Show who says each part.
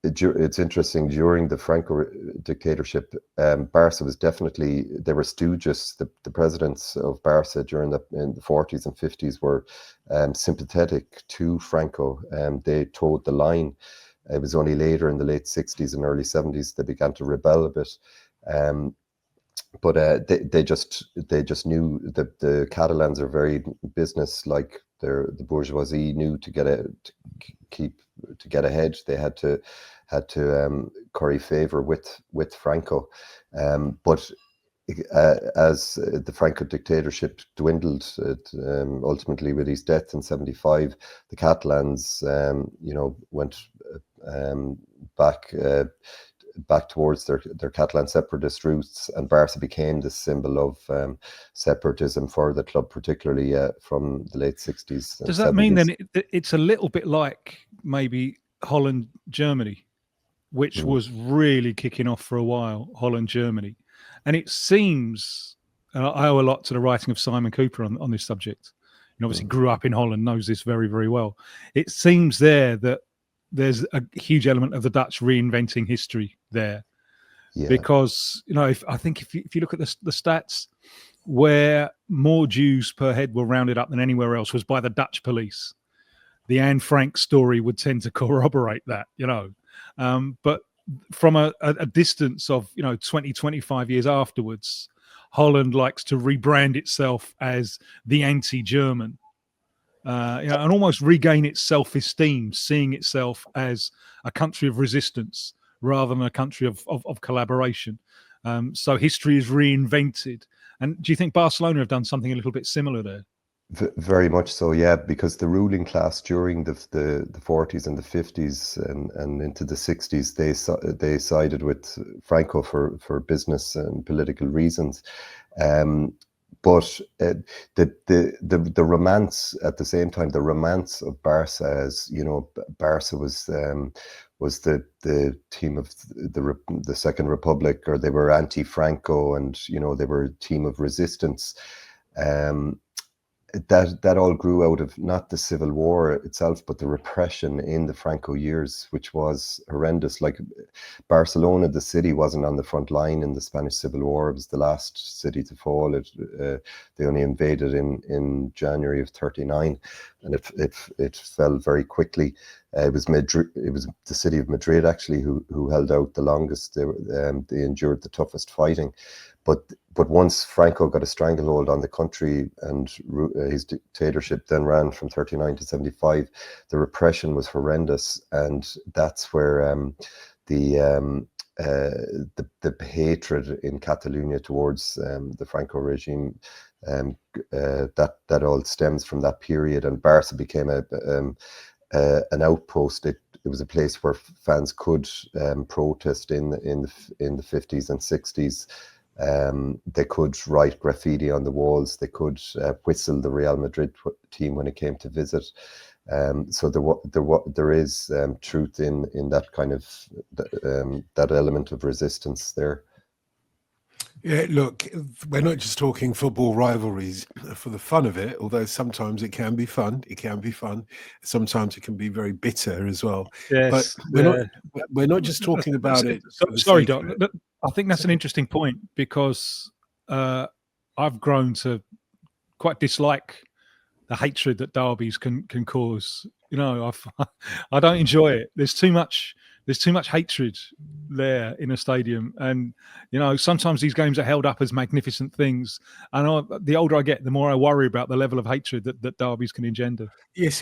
Speaker 1: It's interesting, during the Franco dictatorship, Barca was definitely, they were stooges. The presidents of Barca in the 40s and 50s were sympathetic to Franco. They towed the line. It was only later in the late 60s and early 70s they began to rebel a bit. But they just knew that the Catalans are very business-like. The bourgeoisie knew to get ahead, they had to curry favor with Franco. But as the Franco dictatorship dwindled, ultimately with his death in '75, the Catalans, went back towards their Catalan separatist roots, and Barca became the symbol of separatism for the club, particularly from the late 60s.
Speaker 2: Does that
Speaker 1: 70s.
Speaker 2: mean then it's a little bit like maybe Holland, Germany, which was really kicking off for a while, Holland, Germany. And it seems, and I owe a lot to the writing of Simon Cooper on this subject, and obviously grew up in Holland, knows this very, very well. It seems there that there's a huge element of the Dutch reinventing history there. Yeah. Because, if you look at the stats, where more Jews per head were rounded up than anywhere else was by the Dutch police. The Anne Frank story would tend to corroborate that, but from a distance of 20, 25 years afterwards, Holland likes to rebrand itself as the anti-German, and almost regain its self-esteem, seeing itself as a country of resistance rather than a country of collaboration. So history is reinvented. And do you think Barcelona have done something a little bit similar there?
Speaker 1: Very much so, yeah, because the ruling class during the 40s and the 50s and into the 60s, they sided with Franco for business and political reasons. But the romance at the same time, the romance of Barca, as Barca was the team of the Second Republic, or they were anti-Franco, and they were a team of resistance. That all grew out of not the civil war itself, but the repression in the Franco years, which was horrendous. Like Barcelona, the city, wasn't on the front line in the Spanish Civil War. It was the last city to fall. They only invaded in January of '39, and it fell very quickly. It was Madrid. It was the city of Madrid actually who held out the longest. They endured the toughest fighting. But once Franco got a stranglehold on the country, and his dictatorship then ran from '39 to '75, the repression was horrendous, and that's where the hatred in Catalonia towards the Franco regime, that all stems from that period. And Barca became an outpost. It was a place where fans could protest in the 50s and 60s. They could write graffiti on the walls. They could whistle the Real Madrid team when it came to visit. So there is truth in that kind of that element of resistance there.
Speaker 3: Yeah, look, we're not just talking football rivalries for the fun of it, although sometimes it can be fun. It can be fun. Sometimes it can be very bitter as well.
Speaker 2: Yes,
Speaker 3: but we're not just talking about it.
Speaker 2: Sorry, Doc. I think that's an interesting point, because I've grown to quite dislike the hatred that derbies can cause. I don't enjoy it. There's too much hatred there in a stadium, and sometimes these games are held up as magnificent things. And the older I get, the more I worry about the level of hatred that derbies can engender.
Speaker 3: Yes,